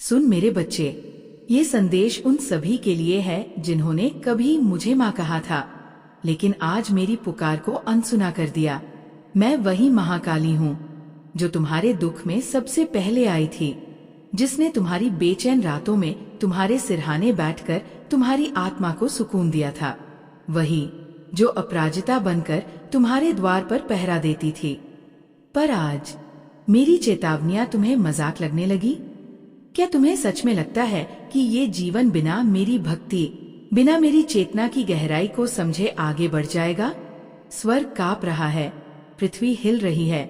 सुन मेरे बच्चे, ये संदेश उन सभी के लिए है जिन्होंने कभी मुझे माँ कहा था, लेकिन आज मेरी पुकार को अनसुना कर दिया। मैं वही महाकाली हूँ जो तुम्हारे दुख में सबसे पहले आई थी, जिसने तुम्हारी बेचैन रातों में तुम्हारे सिरहाने बैठकर तुम्हारी आत्मा को सुकून दिया था। वही जो अपराजिता बनकर तुम्हारे द्वार पर पहरा देती थी। पर आज मेरी चेतावनियां तुम्हें मजाक लगने लगी? क्या तुम्हें सच में लगता है कि ये जीवन बिना मेरी भक्ति, बिना मेरी चेतना की गहराई को समझे आगे बढ़ जाएगा? स्वर्ग कांप रहा है, पृथ्वी हिल रही है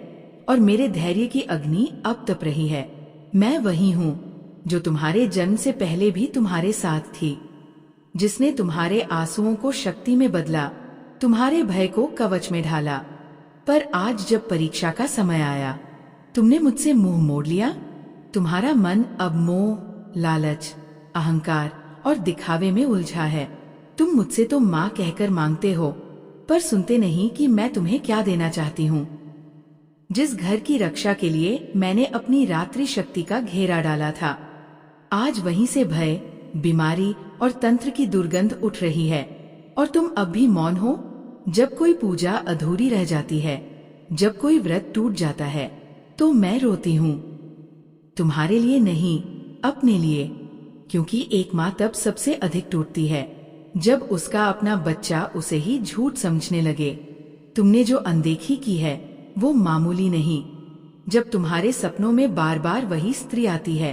और मेरे धैर्य की अग्नि अब तप रही है। मैं वही हूँ जो तुम्हारे जन्म से पहले भी तुम्हारे साथ थी, जिसने तुम्हारे आंसुओं को शक्ति में बदला, तुम्हारे भय को कवच में ढाला। पर आज जब परीक्षा का समय आया, तुमने मुझसे मुंह मोड़ लिया। तुम्हारा मन अब मोह, लालच, अहंकार और दिखावे में उलझा है। तुम मुझसे तो माँ कहकर मांगते हो, पर सुनते नहीं कि मैं तुम्हें क्या देना चाहती हूँ। जिस घर की रक्षा के लिए मैंने अपनी रात्रि शक्ति का घेरा डाला था, आज वहीं से भय, बीमारी और तंत्र की दुर्गंध उठ रही है। और तुम अब भी मौन हो। जब कोई पूजा अधूरी रह जाती है, जब कोई व्रत टूट जाता है, तो मैं रोती हूँ। तुम्हारे लिए नहीं, अपने लिए। क्योंकि एक माँ तब सबसे अधिक टूटती है जब उसका अपना बच्चा उसे ही झूठ समझने लगे। तुमने जो अनदेखी की है वो मामूली नहीं। जब तुम्हारे सपनों में बार बार वही स्त्री आती है,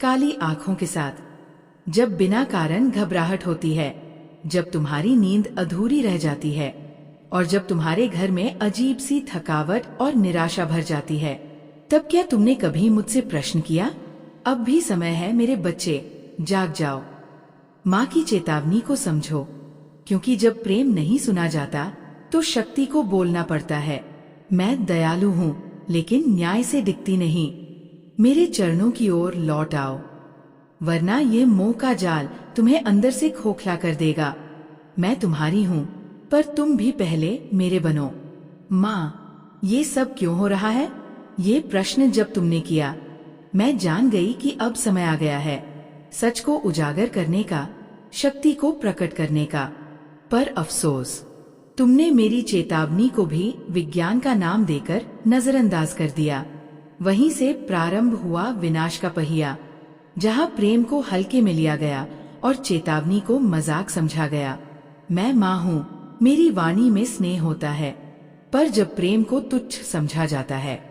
काली आंखों के साथ, जब बिना कारण घबराहट होती है, जब तुम्हारी नींद अधूरी रह जाती है और जब तुम्हारे घर में अजीब सी थकावट और निराशा भर जाती है, तब क्या तुमने कभी मुझसे प्रश्न किया? अब भी समय है मेरे बच्चे, जाग जाओ। माँ की चेतावनी को समझो, क्योंकि जब प्रेम नहीं सुना जाता तो शक्ति को बोलना पड़ता है। मैं दयालु हूँ, लेकिन न्याय से दिखती नहीं। मेरे चरणों की ओर लौट आओ, वरना ये मोह का जाल तुम्हें अंदर से खोखला कर देगा। मैं तुम्हारी हूँ, पर तुम भी पहले मेरे बनो। माँ, ये सब क्यों हो रहा है? ये प्रश्न जब तुमने किया, मैं जान गई कि अब समय आ गया है सच को उजागर करने का, शक्ति को प्रकट करने का। पर अफसोस, तुमने मेरी चेतावनी को भी विज्ञान का नाम देकर नजरअंदाज कर दिया। वहीं से प्रारंभ हुआ विनाश का पहिया, जहाँ प्रेम को हल्के में लिया गया और चेतावनी को मजाक समझा गया। मैं माँ हूँ, मेरी वाणी में स्नेह होता है, पर जब प्रेम को तुच्छ समझा जाता है,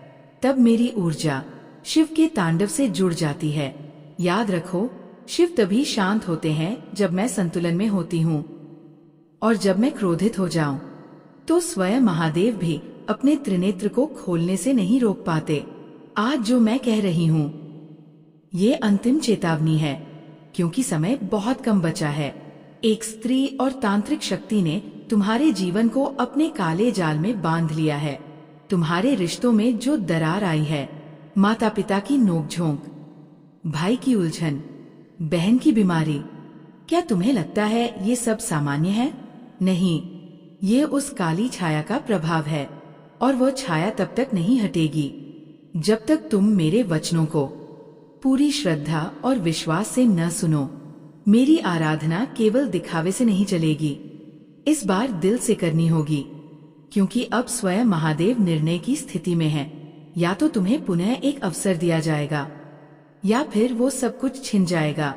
तब मेरी ऊर्जा शिव के तांडव से जुड़ जाती है। याद रखो, शिव तभी शांत होते हैं जब मैं संतुलन में होती हूँ, और जब मैं क्रोधित हो जाऊं, तो स्वयं महादेव भी अपने त्रिनेत्र को खोलने से नहीं रोक पाते। आज जो मैं कह रही हूँ, ये अंतिम चेतावनी है, क्योंकि समय बहुत कम बचा है। एक स्त्री और तांत्रिक शक्ति ने तुम्हारे जीवन को अपने काले जाल में बांध लिया है। तुम्हारे रिश्तों में जो दरार आई है, माता पिता की नोकझोंक, भाई की उलझन, बहन की बीमारी, क्या तुम्हें लगता है ये सब सामान्य है? नहीं, ये उस काली छाया का प्रभाव है, और वो छाया तब तक नहीं हटेगी जब तक तुम मेरे वचनों को पूरी श्रद्धा और विश्वास से न सुनो। मेरी आराधना केवल दिखावे से नहीं चलेगी, इस बार दिल से करनी होगी, क्योंकि अब स्वयं महादेव निर्णय की स्थिति में है। या तो तुम्हें पुनः एक अवसर दिया जाएगा, या फिर वो सब कुछ छिन जाएगा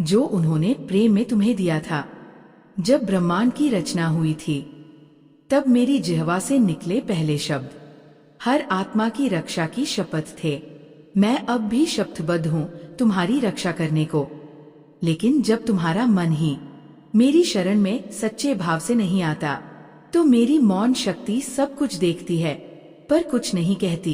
जो उन्होंने प्रेम में तुम्हें दिया था। जब ब्रह्मांड की रचना हुई थी, तब मेरी जिह्वा से निकले पहले शब्द हर आत्मा की रक्षा की शपथ थे। मैं अब भी शपथबद्ध हूँ तुम्हारी रक्षा करने को। लेकिन जब तुम्हारा मन ही मेरी शरण में सच्चे भाव से नहीं आता, तो मेरी मौन शक्ति सब कुछ देखती है पर कुछ नहीं कहती,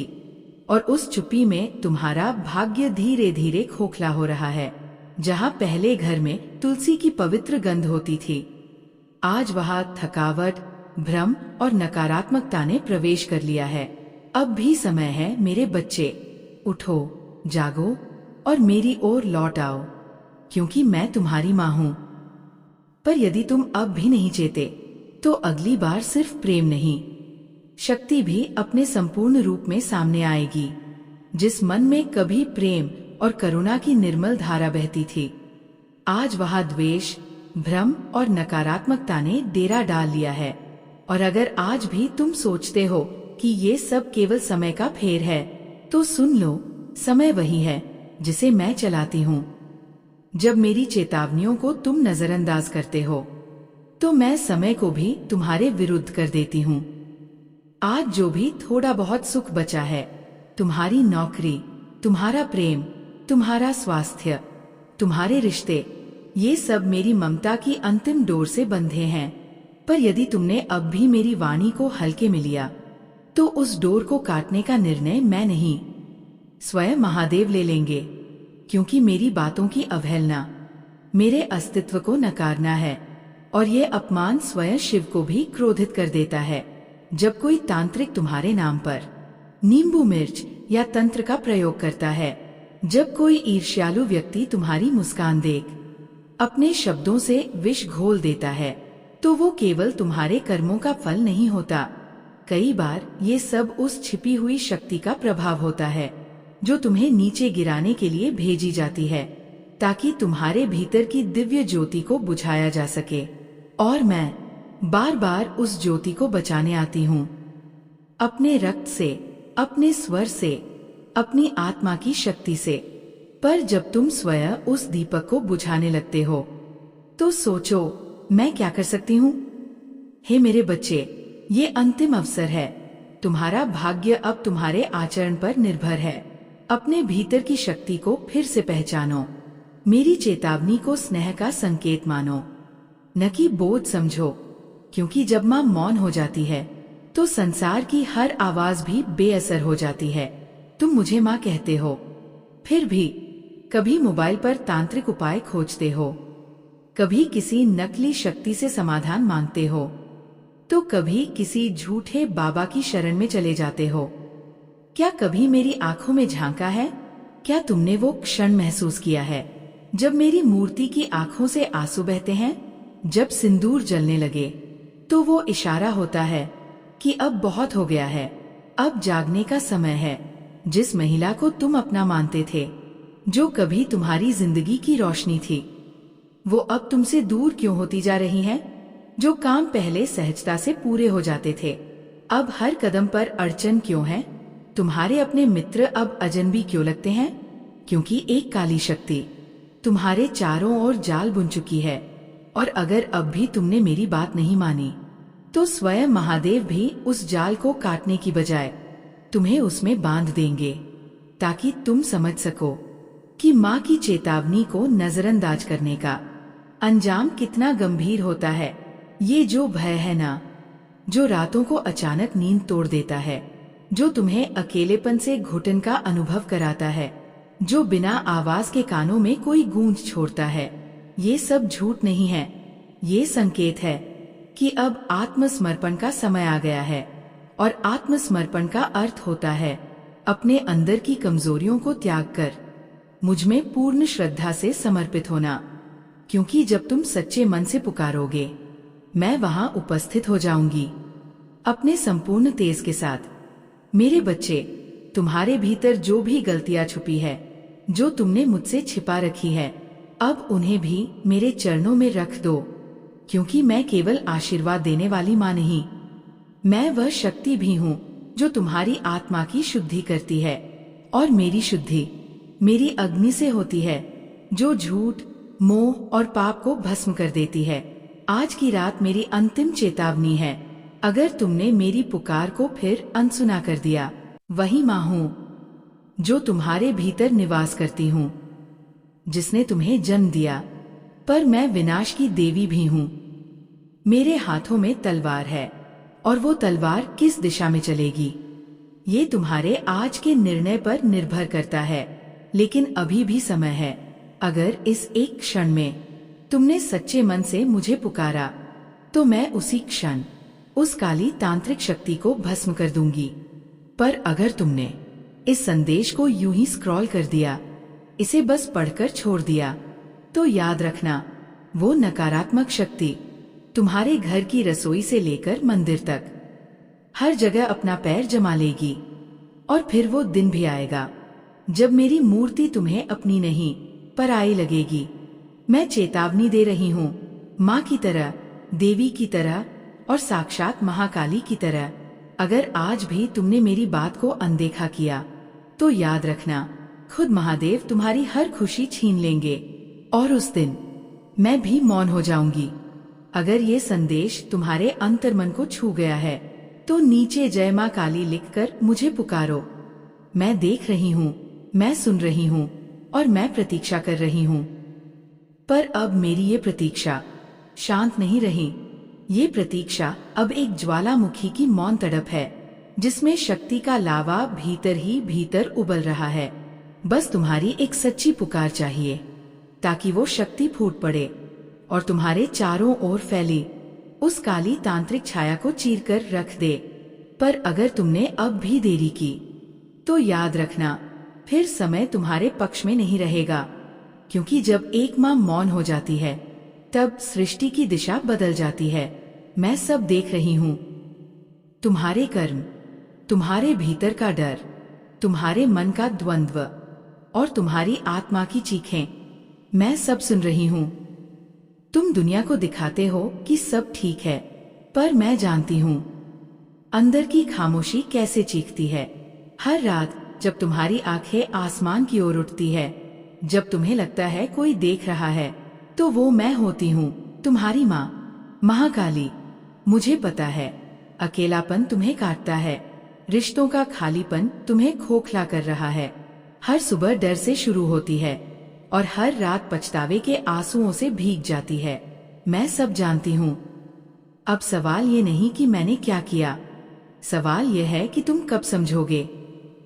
और उस चुप्पी में तुम्हारा भाग्य धीरे धीरे खोखला हो रहा है। जहाँ पहले घर में तुलसी की पवित्र गंध होती थी, आज वहाँ थकावट, भ्रम और नकारात्मकता ने प्रवेश कर लिया है। अब भी समय है मेरे बच्चे, उठो, जागो और मेरी ओर लौट आओ, क्योंकि मैं तुम्हारी माँ हूँ। पर यदि तुम अब भी नहीं चेते, तो अगली बार सिर्फ प्रेम नहीं, शक्ति भी अपने संपूर्ण रूप में सामने आएगी। जिस मन में कभी प्रेम और करुणा की निर्मल धारा बहती थी। आज वहाँ द्वेष, भ्रम और नकारात्मकता ने डेरा डाल लिया है। और अगर आज भी तुम सोचते हो कि ये सब केवल समय का फेर है, तो सुन लो, समय वही है जिसे मैं चलाती हूँ। जब मेरी चेतावनियों को तुम नजरअंदाज करते हो, तो मैं समय को भी तुम्हारे विरुद्ध कर देती हूँ। आज जो भी थोड़ा बहुत सुख बचा है, तुम्हारी नौकरी, तुम्हारा प्रेम, तुम्हारा स्वास्थ्य, तुम्हारे रिश्ते, ये सब मेरी ममता की अंतिम डोर से बंधे हैं। पर यदि तुमने अब भी मेरी वाणी को हल्के में लिया, तो उस डोर को काटने का निर्णय मैं नहीं, स्वयं महादेव ले लेंगे। क्योंकि मेरी बातों की अवहेलना मेरे अस्तित्व को नकारना है, और ये अपमान स्वयं शिव को भी क्रोधित कर देता है। जब कोई तांत्रिक तुम्हारे नाम पर नींबू मिर्च या तंत्र का प्रयोग करता है, जब कोई ईर्ष्यालु व्यक्ति तुम्हारी मुस्कान देख अपने शब्दों से विष घोल देता है, तो वो केवल तुम्हारे कर्मों का फल नहीं होता। कई बार ये सब उस छिपी हुई शक्ति का प्रभाव होता है जो तुम्हें नीचे गिराने के लिए भेजी जाती है, ताकि तुम्हारे भीतर की दिव्य ज्योति को बुझाया जा सके। और मैं बार बार उस ज्योति को बचाने आती हूँ, अपने रक्त से, अपने स्वर से, अपनी आत्मा की शक्ति से। पर जब तुम स्वयं उस दीपक को बुझाने लगते हो, तो सोचो मैं क्या कर सकती हूँ। हे मेरे बच्चे, ये अंतिम अवसर है। तुम्हारा भाग्य अब तुम्हारे आचरण पर निर्भर है। अपने भीतर की शक्ति को फिर से पहचानो। मेरी चेतावनी को स्नेह का संकेत मानो, न कि बोझ समझो। क्योंकि जब माँ मौन हो जाती है, तो संसार की हर आवाज भी बेअसर हो जाती है। तुम मुझे माँ कहते हो, फिर भी कभी मोबाइल पर तांत्रिक उपाय खोजते हो, कभी किसी नकली शक्ति से समाधान मांगते हो, तो कभी किसी झूठे बाबा की शरण में चले जाते हो। क्या कभी मेरी आंखों में झांका है? क्या तुमने वो क्षण महसूस किया है जब मेरी मूर्ति की आंखों से आंसू बहते हैं? जब सिंदूर जलने लगे, तो वो इशारा होता है कि अब बहुत हो गया है, अब जागने का समय है। जिस महिला को तुम अपना मानते थे, जो कभी तुम्हारी जिंदगी की रोशनी थी, वो अब तुमसे दूर क्यों होती जा रही है? जो काम पहले सहजता से पूरे हो जाते थे, अब हर कदम पर अड़चन क्यों है? तुम्हारे अपने मित्र अब अजनबी क्यों लगते हैं? क्योंकि एक काली शक्ति तुम्हारे चारों ओर जाल बुन चुकी है। और अगर अब भी तुमने मेरी बात नहीं मानी, तो स्वयं महादेव भी उस जाल को काटने की बजाय तुम्हें उसमें बांध देंगे, ताकि तुम समझ सको कि माँ की चेतावनी को नजरअंदाज करने का अंजाम कितना गंभीर होता है। ये जो भय है ना, जो रातों को अचानक नींद तोड़ देता है, जो तुम्हें अकेलेपन से घुटन का अनुभव कराता है, जो बिना आवाज के कानों में कोई गूंज छोड़ता है, ये सब झूठ नहीं है। ये संकेत है कि अब आत्मसमर्पण का समय आ गया है। और आत्मसमर्पण का अर्थ होता है अपने अंदर की कमजोरियों को त्याग कर मुझ में पूर्ण श्रद्धा से समर्पित होना। क्योंकि जब तुम सच्चे मन से पुकारोगे, मैं वहां उपस्थित हो जाऊंगी अपने संपूर्ण तेज के साथ। मेरे बच्चे, तुम्हारे भीतर जो भी गलतियां छुपी है, जो तुमने मुझसे छिपा रखी है, अब उन्हें भी मेरे चरणों में रख दो। क्योंकि मैं केवल आशीर्वाद देने वाली माँ नहीं, मैं वह शक्ति भी हूँ जो तुम्हारी आत्मा की शुद्धि करती है। और मेरी शुद्धि मेरी अग्नि से होती है, जो झूठ, मोह और पाप को भस्म कर देती है। आज की रात मेरी अंतिम चेतावनी है। अगर तुमने मेरी पुकार को फिर अनसुना कर दिया, वही माँ हूँ जो तुम्हारे भीतर निवास करती हूँ, जिसने तुम्हें जन्म दिया। पर मैं विनाश की देवी भी हूँ। मेरे हाथों में तलवार है, और वो तलवार किस दिशा में चलेगी, ये तुम्हारे आज के निर्णय पर निर्भर करता है। लेकिन अभी भी समय है। अगर इस एक क्षण में तुमने सच्चे मन से मुझे पुकारा, तो मैं उसी क्षण उस काली तांत्रिक शक्ति को भस्म कर दूंगी। पर अगर तुमने इस संदेश को यूं ही स्क्रॉल कर दिया, इसे बस पढ़कर छोड़ दिया, तो याद रखना, वो नकारात्मक शक्ति तुम्हारे घर की रसोई से लेकर मंदिर तक हर जगह अपना पैर जमा लेगी। और फिर वो दिन भी आएगा जब मेरी मूर्ति तुम्हें अपनी नहीं पराई लगेगी। मैं चेतावनी दे रही हूँ, माँ की तरह, देवी की तरह और साक्षात महाकाली की तरह। अगर आज भी तुमने मेरी बात को अनदेखा किया तो याद रखना, खुद महादेव तुम्हारी हर खुशी छीन लेंगे और उस दिन मैं भी मौन हो जाऊंगी। अगर ये संदेश तुम्हारे अंतर्मन को छू गया है तो नीचे जय माँ काली लिखकर मुझे पुकारो। मैं देख रही हूँ, मैं सुन रही हूँ और मैं प्रतीक्षा कर रही हूँ। पर अब मेरी ये प्रतीक्षा शांत नहीं रही। ये प्रतीक्षा अब एक ज्वालामुखी की मौन तड़प है, जिसमें शक्ति का लावा भीतर ही भीतर उबल रहा है। बस तुम्हारी एक सच्ची पुकार चाहिए, ताकि वो शक्ति फूट पड़े और तुम्हारे चारों ओर फैली उस काली तांत्रिक छाया को चीरकर रख दे। पर अगर तुमने अब भी देरी की तो याद रखना, फिर समय तुम्हारे पक्ष में नहीं रहेगा, क्योंकि जब एक माँ मौन हो जाती है तब सृष्टि की दिशा बदल जाती है। मैं सब देख रही हूँ, तुम्हारे कर्म, तुम्हारे भीतर का डर, तुम्हारे मन का द्वंद्व और तुम्हारी आत्मा की चीखें। मैं सब सुन रही हूँ। तुम दुनिया को दिखाते हो कि सब ठीक है, पर मैं जानती हूँ अंदर की खामोशी कैसे चीखती है। हर रात जब तुम्हारी आंखें आसमान की ओर उठती है, जब तुम्हें लगता है कोई देख रहा है, तो वो मैं होती हूँ, तुम्हारी माँ महाकाली। मुझे पता है अकेलापन तुम्हें काटता है, रिश्तों का खालीपन तुम्हें खोखला कर रहा है। हर सुबह डर से शुरू होती है और हर रात पछतावे के आंसुओं से भीग जाती है। मैं सब जानती हूँ। अब सवाल ये नहीं कि मैंने क्या किया, सवाल यह है कि तुम कब समझोगे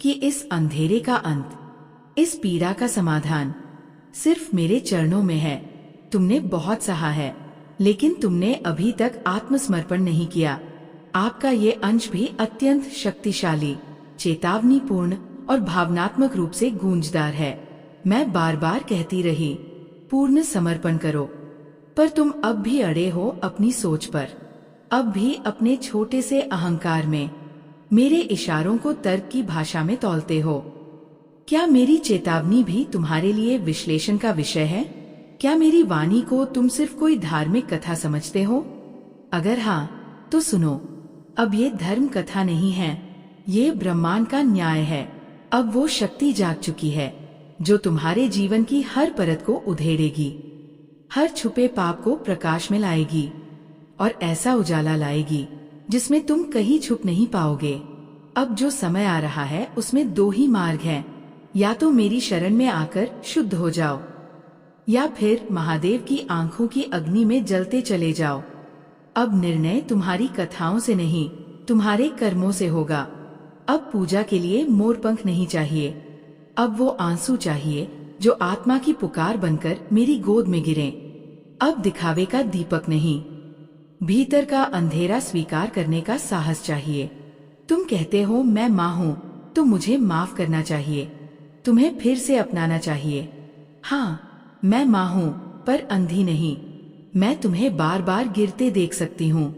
कि इस अंधेरे का अंत, इस पीड़ा का समाधान सिर्फ मेरे चरणों में है। तुमने बहुत सहा है, लेकिन तुमने अभी तक आत्मसमर्पण नहीं किया। आपका ये अंश भी अत्यंत शक्तिशाली, चेतावनीपूर्ण और भावनात्मक रूप से गूंजदार है। मैं बार बार कहती रही, पूर्ण समर्पण करो, पर तुम अब भी अड़े हो अपनी सोच पर, अब भी अपने छोटे से अहंकार में मेरे इशारों को तर्क की भाषा में तौलते हो। क्या मेरी चेतावनी भी तुम्हारे लिए विश्लेषण का विषय है? क्या मेरी वाणी को तुम सिर्फ कोई धार्मिक कथा समझते हो? अगर हाँ, तो सुनो, अब ये धर्म कथा नहीं है, ये ब्रह्मांड का न्याय है। अब वो शक्ति जाग चुकी है जो तुम्हारे जीवन की हर परत को उधेड़ेगी, हर छुपे पाप को प्रकाश में लाएगी और ऐसा उजाला लाएगी जिसमें तुम कहीं छुप नहीं पाओगे। अब जो समय आ रहा है उसमें दो ही मार्ग हैं, या तो मेरी शरण में आकर शुद्ध हो जाओ, या फिर महादेव की आंखों की अग्नि में जलते चले जाओ। अब निर्णय तुम्हारी कथाओं से नहीं, तुम्हारे कर्मों से होगा। अब पूजा के लिए मोरपंख नहीं चाहिए, अब वो आंसू चाहिए जो आत्मा की पुकार बनकर मेरी गोद में गिरें। अब दिखावे का दीपक नहीं, भीतर का अंधेरा स्वीकार करने का साहस चाहिए। तुम कहते हो मैं माँ हूँ, तो मुझे माफ करना चाहिए, तुम्हें फिर से अपनाना चाहिए। हाँ, मैं माँ हूँ, पर अंधी नहीं। मैं तुम्हें बार बार गिरते देख सकती हूँ,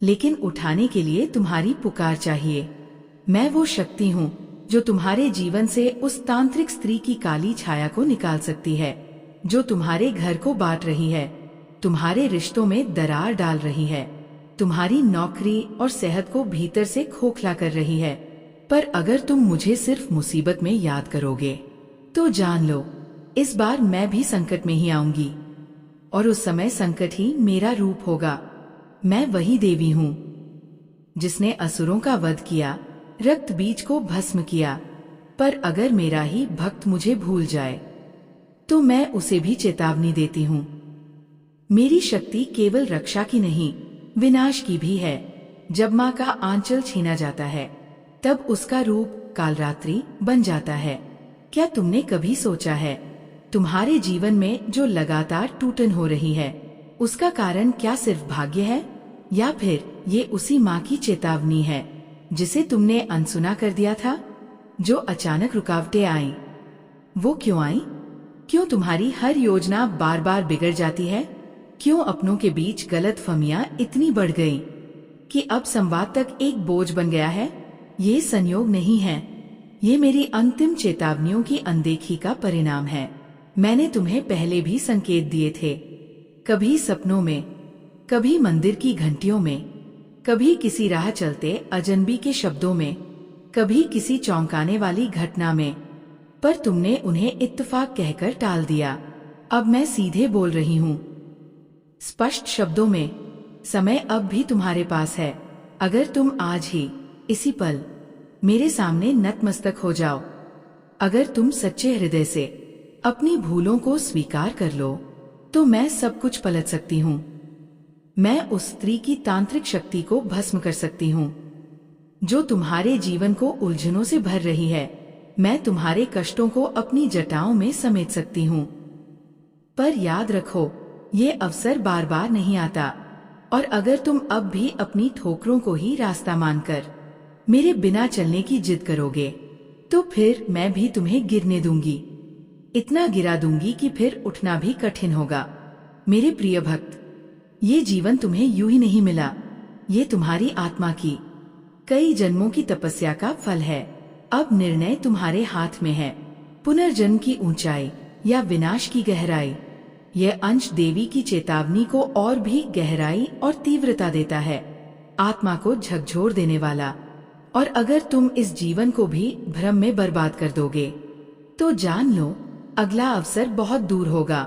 लेकिन उठाने के लिए तुम्हारी पुकार चाहिए। मैं वो शक्ति हूँ जो तुम्हारे जीवन से उस तांत्रिक स्त्री की काली छाया को निकाल सकती है, जो तुम्हारे घर को बांट रही है, तुम्हारे रिश्तों में दरार डाल रही है, तुम्हारी नौकरी और सेहत को भीतर से खोखला कर रही है। पर अगर तुम मुझे सिर्फ मुसीबत में याद करोगे तो जान लो, इस बार मैं भी संकट में ही आऊंगी, और उस समय संकट ही मेरा रूप होगा। मैं वही देवी हूँ जिसने असुरों का वध किया, रक्त बीज को भस्म किया। पर अगर मेरा ही भक्त मुझे भूल जाए तो मैं उसे भी चेतावनी देती हूँ। मेरी शक्ति केवल रक्षा की नहीं, विनाश की भी है। जब माँ का आंचल छीना जाता है तब उसका रूप कालरात्रि बन जाता है। क्या तुमने कभी सोचा है तुम्हारे जीवन में जो लगातार टूटन हो रही है, उसका कारण क्या सिर्फ भाग्य है, या फिर ये उसी माँ की चेतावनी है जिसे तुमने अनसुना कर दिया था? जो अचानक रुकावटें आईं, वो क्यों आईं? क्यों तुम्हारी हर योजना बार बार बिगड़ जाती है? क्यों अपनों के बीच गलतफहमियां इतनी बढ़ गईं कि अब संवाद तक एक बोझ बन गया है? ये संयोग नहीं है, ये मेरी अंतिम चेतावनियों की अनदेखी का परिणाम है। मैंने तुम्हें पहले भी संकेत दिए थे, कभी सपनों में, कभी मंदिर की घंटियों में, कभी किसी राह चलते अजनबी के शब्दों में, कभी किसी चौंकाने वाली घटना में, पर तुमने उन्हें इत्तेफाक कहकर टाल दिया। अब मैं सीधे बोल रही हूँ, स्पष्ट शब्दों में। समय अब भी तुम्हारे पास है। अगर तुम आज ही, इसी पल, मेरे सामने नतमस्तक हो जाओ, अगर तुम सच्चे हृदय से अपनी भूलों को स्वीकार कर लो, तो मैं सब कुछ पलट सकती हूँ। मैं उस स्त्री की तांत्रिक शक्ति को भस्म कर सकती हूँ जो तुम्हारे जीवन को उलझनों से भर रही है। मैं तुम्हारे कष्टों को अपनी जटाओं में समेट सकती हूँ। पर याद रखो, ये अवसर बार बार नहीं आता, और अगर तुम अब भी अपनी ठोकरों को ही रास्ता मानकर मेरे बिना चलने की जिद करोगे, तो फिर मैं भी तुम्हें गिरने दूंगी, इतना गिरा दूंगी कि फिर उठना भी कठिन होगा। मेरे प्रिय भक्त, ये जीवन तुम्हें यूं ही नहीं मिला। ये तुम्हारी आत्मा की कई जन्मों की तपस्या का फल है। अब निर्णय तुम्हारे हाथ में है। पुनर्जन्म की ऊंचाई या विनाश की गहराई, यह अंश देवी की चेतावनी को और भी गहराई और तीव्रता देता है, आत्मा को झकझोर देने वाला। और अगर तुम इस जीवन को भी भ्रम में बर्बाद कर दोगे, तो जान लो, अगला अवसर बहुत दूर होगा।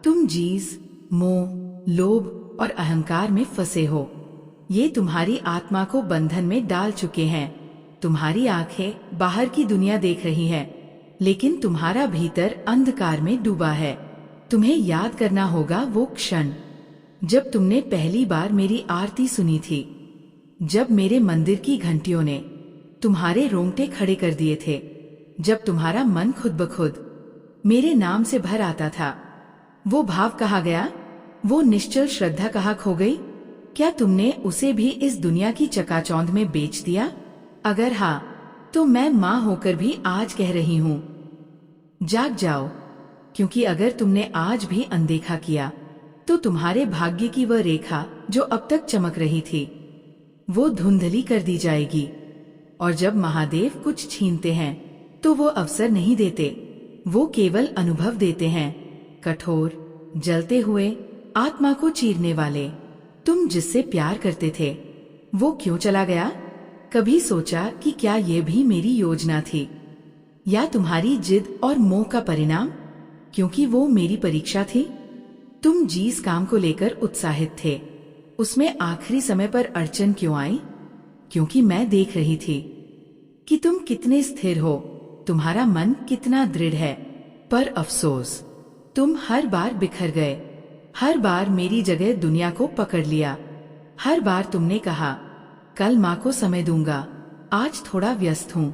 तुम जीस, मोह, लोभ और अहंकार में फंसे हो। ये तुम्हारी आत्मा को बंधन में डाल चुके हैं। तुम्हारी आंखें बाहर की दुनिया देख रही हैं, लेकिन तुम्हारा भीतर अंधकार में डूबा है। तुम्हें याद करना होगा वो क्षण जब तुमने पहली बार मेरी आरती सुनी थी, जब मेरे मंदिर की घंटियों ने तुम्हारे रोंगटे खड़े कर दिए थे, जब तुम्हारा मन खुद ब खुद मेरे नाम से भर आता था। वो भाव कहाँ गया? वो निश्चल श्रद्धा कहाँ खो गई? क्या तुमने उसे भी इस दुनिया की चकाचौंध में बेच दिया? अगर हाँ, तो मैं माँ होकर भी आज कह रही हूँ, जाग जाओ, क्योंकि अगर तुमने आज भी अनदेखा किया, तो तुम्हारे भाग्य की वह रेखा जो अब तक चमक रही थी, वो धुंधली कर दी जाएगी। और जब महादेव कुछ छीनते हैं, तो वो अवसर नहीं देते, वो केवल अनुभव देते हैं। कठोर, जलते हुए, आत्मा को चीरने वाले। तुम जिससे प्यार करते थे, वो क्यों चला गया? कभी सोचा कि क्या ये भी मेरी योजना थी, या तुम्हारी जिद और मोह का परिणाम? क्योंकि वो मेरी परीक्षा थी। तुम जिस काम को लेकर उत्साहित थे, उसमें आखिरी समय पर अड़चन क्यों आई? क्योंकि मैं देख रही थी कि तुम कितने स्थिर हो, तुम्हारा मन कितना दृढ़ है। पर अफसोस, तुम हर बार बिखर गए। हर बार मेरी जगह दुनिया को पकड़ लिया। हर बार तुमने कहा, कल माँ को समय दूंगा, आज थोड़ा व्यस्त हूँ।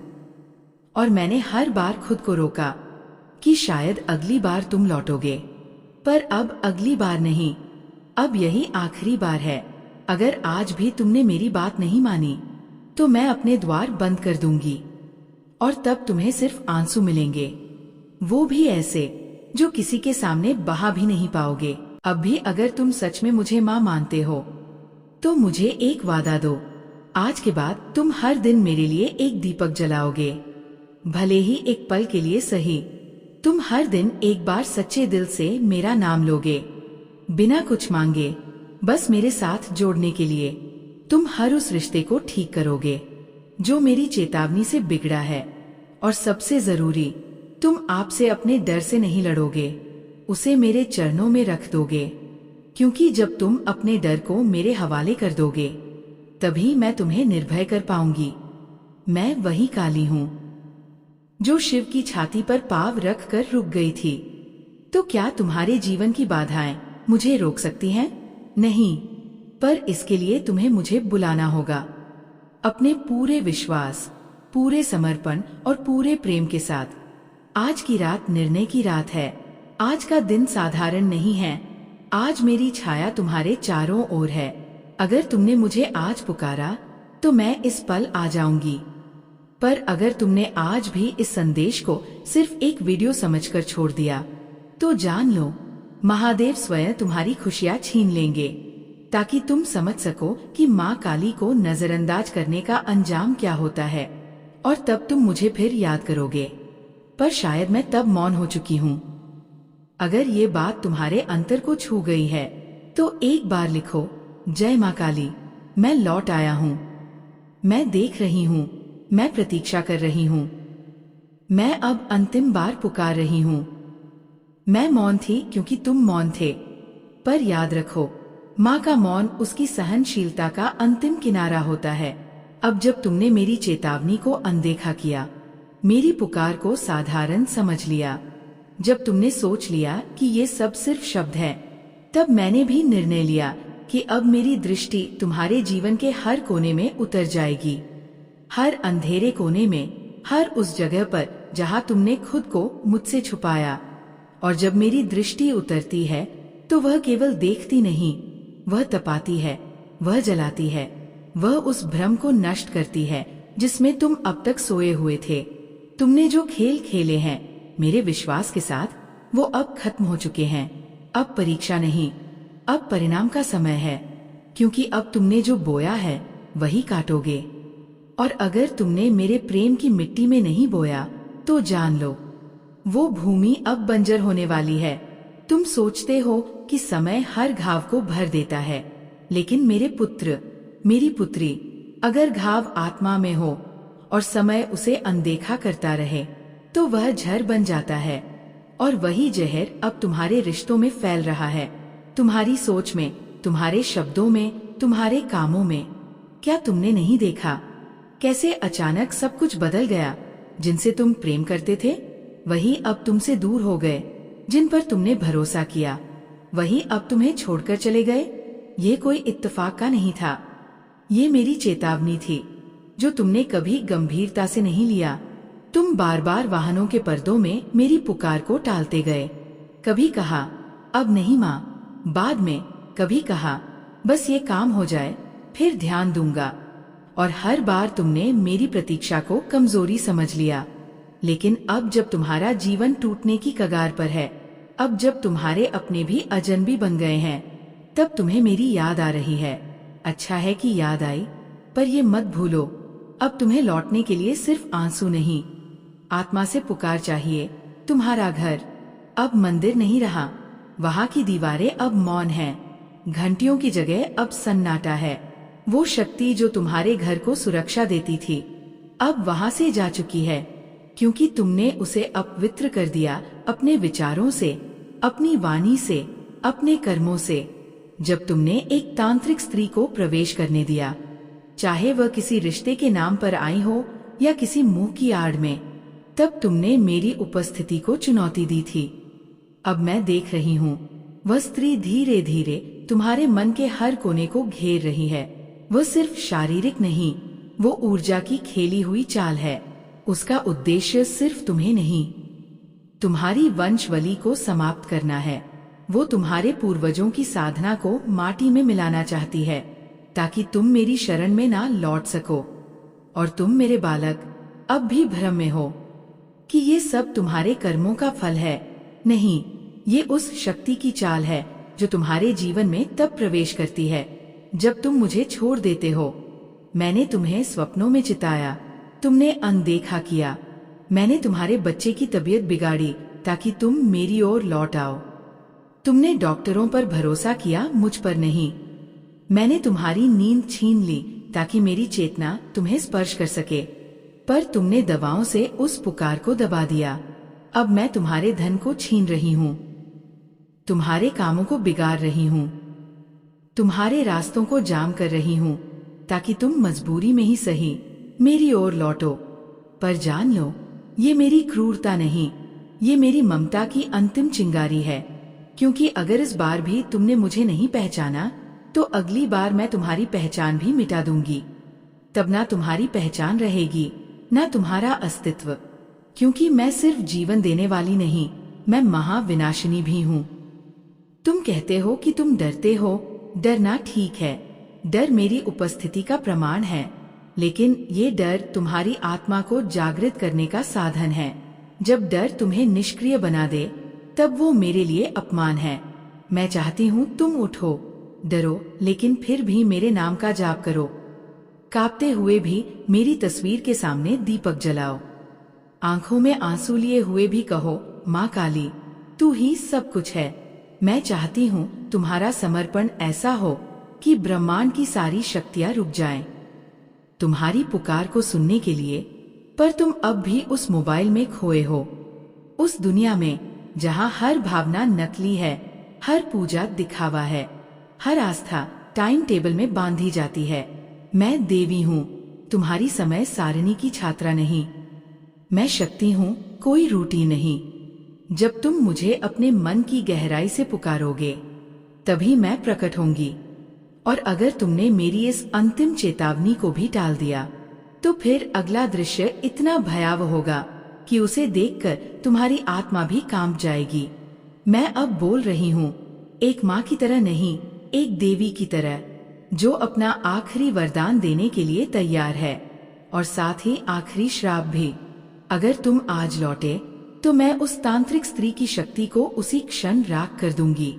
और मैंने हर बार खुद को रोका कि शायद अगली बार तुम लौटोगे। पर अब अगली बार नहीं, अब यही आखिरी बार है। अगर आज भी तुमने मेरी बात नहीं मानी, तो मैं अपने द्वार बंद कर दूंगी, और तब तुम्हें सिर्फ आंसू मिलेंगे, वो भी ऐसे जो किसी के सामने बहा भी नहीं पाओगे। अब भी अगर तुम सच में मुझे माँ मानते हो, तो मुझे एक वादा दो, आज के बाद तुम हर दिन मेरे लिए एक दीपक जलाओगे, भले ही एक पल के लिए सही। तुम हर दिन एक बार सच्चे दिल से मेरा नाम लोगे, बिना कुछ मांगे, बस मेरे साथ जोड़ने के लिए। तुम हर उस रिश्ते को ठीक करोगे जो मेरी चेतावनी से बिगड़ा है, और सबसे जरूरी, तुम आपसे अपने डर से नहीं लड़ोगे, उसे मेरे चरणों में रख दोगे। क्योंकि जब तुम अपने डर को मेरे हवाले कर दोगे, तभी मैं तुम्हें निर्भय कर पाऊंगी। मैं वही काली हूँ जो शिव की छाती पर पाँव रख कर रुक गई थी। तो क्या तुम्हारे जीवन की बाधाएं मुझे रोक सकती हैं? नहीं, पर इसके लिए तुम्हें मुझे बुलाना होगा, अपने पूरे विश्वास, पूरे समर्पण और पूरे प्रेम के साथ। आज की रात निर्णय की रात है। आज का दिन साधारण नहीं है। आज मेरी छाया तुम्हारे चारों ओर है। अगर तुमने मुझे आज पुकारा, तो मैं इस पल आ जाऊंगी। पर अगर तुमने आज भी इस संदेश को सिर्फ एक वीडियो समझकर छोड़ दिया, तो जान लो, महादेव स्वयं तुम्हारी खुशियां छीन लेंगे, ताकि तुम समझ सको कि माँ काली को नजरअंदाज करने का अंजाम क्या होता है। और तब तुम मुझे फिर याद करोगे, पर शायद मैं तब मौन हो चुकी हूँ। अगर ये बात तुम्हारे अंतर को छू गई है तो एक बार लिखो, जय माँ काली, मैं लौट आया हूँ। मैं देख रही हूँ, मैं प्रतीक्षा कर रही हूँ, मैं अब अंतिम बार पुकार रही हूँ। मैं मौन थी क्योंकि तुम मौन थे, पर याद रखो, माँ का मौन उसकी सहनशीलता का अंतिम किनारा होता है। अब जब तुमने मेरी चेतावनी को अनदेखा किया, मेरी पुकार को साधारण समझ लिया, जब तुमने सोच लिया कि ये सब सिर्फ शब्द है, तब मैंने भी निर्णय लिया कि अब मेरी दृष्टि तुम्हारे जीवन के हर कोने में उतर जाएगी, हर अंधेरे कोने में, हर उस जगह पर जहाँ तुमने खुद को मुझसे छुपाया। और जब मेरी दृष्टि उतरती है तो वह केवल देखती नहीं, वह तपाती है, वह जलाती है, वह उस भ्रम को नष्ट करती है जिसमें तुम अब तक सोए हुए थे। तुमने जो खेल खेले हैं मेरे विश्वास के साथ, वो अब खत्म हो चुके हैं। अब परीक्षा नहीं, अब परिणाम का समय है, क्योंकि अब तुमने जो बोया है वही काटोगे। और अगर तुमने मेरे प्रेम की मिट्टी में नहीं बोया तो जान लो, वो भूमि अब बंजर होने वाली है। तुम सोचते हो कि समय हर घाव को भर देता है, लेकिन मेरे पुत्र, मेरी पुत्री, अगर घाव आत्मा में हो और समय उसे अनदेखा करता रहे तो वह जहर बन जाता है। और वही जहर अब तुम्हारे रिश्तों में फैल रहा है, तुम्हारी सोच में, तुम्हारे शब्दों में, तुम्हारे कामों में। क्या तुमने नहीं देखा कैसे अचानक सब कुछ बदल गया? जिनसे तुम प्रेम करते थे वही अब तुमसे दूर हो गए, जिन पर तुमने भरोसा किया वही अब तुम्हें छोड़कर चले गए। ये कोई इत्तेफाक का नहीं था, ये मेरी चेतावनी थी जो तुमने कभी गंभीरता से नहीं लिया। तुम बार बार वाहनों के पर्दों में मेरी पुकार को टालते गए। कभी कहा अब नहीं माँ, बाद में, कभी कहा बस ये काम हो जाए फिर ध्यान दूंगा। और हर बार तुमने मेरी प्रतीक्षा को कमजोरी समझ लिया। लेकिन अब जब तुम्हारा जीवन टूटने की कगार पर है, अब जब तुम्हारे अपने भी अजनबी बन गए हैं, तब तुम्हें मेरी याद आ रही है। अच्छा है कि याद आई, पर ये मत भूलो, अब तुम्हें लौटने के लिए सिर्फ आंसू नहीं, आत्मा से पुकार चाहिए। तुम्हारा घर अब मंदिर नहीं रहा, वहाँ की दीवारें अब मौन हैं, घंटियों की जगह अब सन्नाटा है। वो शक्ति जो तुम्हारे घर को सुरक्षा देती थी अब वहाँ से जा चुकी है, क्योंकि तुमने उसे अपवित्र कर दिया अपने विचारों से, अपनी वाणी से, अपने कर्मों से। जब तुमने एक तांत्रिक स्त्री को प्रवेश करने दिया, चाहे वह किसी रिश्ते के नाम पर आई हो या किसी मुंह की आड़ में, तब तुमने मेरी उपस्थिति को चुनौती दी थी। अब मैं देख रही हूँ, वह स्त्री धीरे धीरे तुम्हारे मन के हर कोने को घेर रही है। वह सिर्फ शारीरिक नहीं, वो ऊर्जा की खेली हुई चाल है। उसका उद्देश्य सिर्फ तुम्हें नहीं, तुम्हारी वंशवली को समाप्त करना है। वो तुम्हारे पूर्वजों की साधना को माटी में मिलाना चाहती है, ताकि तुम मेरी शरण में ना लौट सको। और तुम मेरे बालक अब भी भ्रम में हो कि ये सब तुम्हारे कर्मों का फल है। नहीं, ये उस शक्ति की चाल है जो तुम्हारे जीवन में तब प्रवेश करती है जब तुम मुझे छोड़ देते हो। मैंने तुम्हें स्वप्नों में चिताया, तुमने अनदेखा किया। मैंने तुम्हारे बच्चे की तबीयत बिगाड़ी ताकि तुम मेरी ओर लौट आओ। तुमने डॉक्टरों पर भरोसा किया, मुझ पर नहीं। मैंने तुम्हारी नींद छीन ली ताकि मेरी चेतना तुम्हें स्पर्श कर सके, पर तुमने दवाओं से उस पुकार को दबा दिया। अब मैं तुम्हारे धन को छीन रही हूँ, तुम्हारे कामों को बिगाड़ रही हूँ, तुम्हारे रास्तों को जाम कर रही हूँ, ताकि तुम मजबूरी में ही सही मेरी ओर लौटो। पर जान लो, ये मेरी क्रूरता नहीं, ये मेरी ममता की अंतिम चिंगारी है। क्योंकि अगर इस बार भी तुमने मुझे नहीं पहचाना, तो अगली बार मैं तुम्हारी पहचान भी मिटा दूंगी। तब ना तुम्हारी पहचान रहेगी, ना तुम्हारा अस्तित्व। क्योंकि मैं सिर्फ जीवन देने वाली नहीं, मैं महाविनाशिनी भी हूँ। तुम कहते हो कि तुम डरते हो, डरना ठीक है, डर मेरी उपस्थिति का प्रमाण है, लेकिन ये डर तुम्हारी आत्मा को जागृत करने का साधन है। जब डर तुम्हें निष्क्रिय बना दे, तब वो मेरे लिए अपमान है। मैं चाहती हूँ तुम उठो, डरो, लेकिन फिर भी मेरे नाम का जाप करो। कांपते हुए भी मेरी तस्वीर के सामने दीपक जलाओ। आंखों में आंसू लिए हुए भी कहो, माँ काली, तू ही सब कुछ है। मैं चाहती हूँ तुम्हारा समर्पण ऐसा हो कि ब्रह्मांड की सारी शक्तियाँ रुक जाएं, तुम्हारी पुकार को सुनने के लिए। पर तुम अब भी उस मोबाइल में खोए हो, उस दुनिया में जहाँ हर भावना नकली है, हर पूजा दिखावा है, हर आस्था टाइम टेबल में बांधी जाती है। मैं देवी हूँ, तुम्हारी समय सारणी की छात्रा नहीं। मैं शक्ति हूँ, कोई रूटीन नहीं। जब तुम मुझे अपने मन की गहराई से पुकारोगे तभी मैं प्रकट होंगी। और अगर तुमने मेरी इस अंतिम चेतावनी को भी टाल दिया तो फिर अगला दृश्य इतना भयावह होगा कि उसे देखकर तुम्हारी आत्मा भी कांप जाएगी। मैं अब बोल रही हूँ, एक माँ की तरह नहीं, एक देवी की तरह, जो अपना आखिरी वरदान देने के लिए तैयार है, और साथ ही आखिरी श्राप भी। अगर तुम आज लौटे तो मैं उस तांत्रिक स्त्री की शक्ति को उसी क्षण राख कर दूंगी।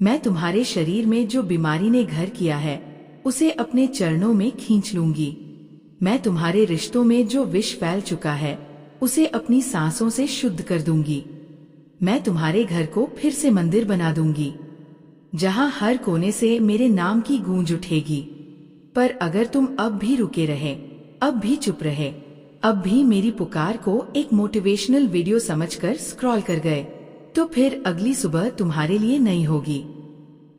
मैं तुम्हारे शरीर में जो बीमारी ने घर किया है उसे अपने चरणों में खींच लूंगी। मैं तुम्हारे रिश्तों में जो विष फैल चुका है उसे अपनी सांसों से शुद्ध कर दूंगी। मैं तुम्हारे घर को फिर से मंदिर बना दूंगी, जहां हर कोने से मेरे नाम की गूंज उठेगी। पर अगर तुम अब भी रुके रहे, अब भी चुप रहे, अब भी मेरी पुकार को एक मोटिवेशनल वीडियो समझकर स्क्रॉल कर गए, तो फिर अगली सुबह तुम्हारे लिए नहीं होगी।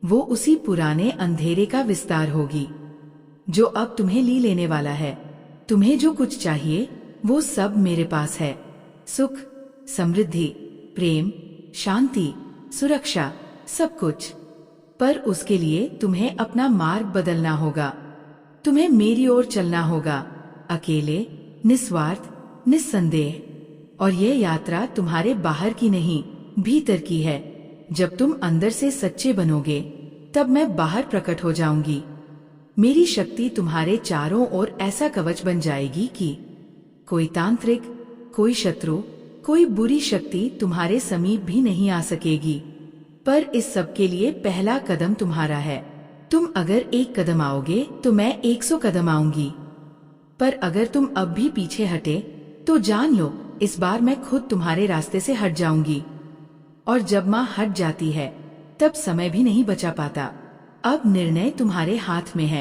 वो उसी पुराने अंधेरे का विस्तार होगी जो अब तुम्हें ली लेने वाला है। तुम्हें जो कुछ चाहिए वो सब मेरे पास है। सुख, समृद्धि, प्रेम, शांति, सुरक्षा, सब कुछ। पर उसके लिए तुम्हें अपना मार्ग बदलना होगा। तुम्हें मेरी ओर चलना होगा, अकेले, निस्वार्थ, निस्संदेह। और ये यात्रा तुम्हारे बाहर की नहीं, भीतर की है। जब तुम अंदर से सच्चे बनोगे तब मैं बाहर प्रकट हो जाऊंगी। मेरी शक्ति तुम्हारे चारों ओर ऐसा कवच बन जाएगी कि कोई तांत्रिक, कोई शत्रु, कोई बुरी शक्ति तुम्हारे समीप भी नहीं आ सकेगी। पर इस सब के लिए पहला कदम तुम्हारा है। तुम अगर एक कदम आओगे तो मैं 100 कदम आऊंगी। पर अगर तुम अब भी पीछे हटे तो जान लो, इस बार मैं खुद तुम्हारे रास्ते से हट जाऊंगी। और जब माँ हट जाती है तब समय भी नहीं बचा पाता। अब निर्णय तुम्हारे हाथ में है।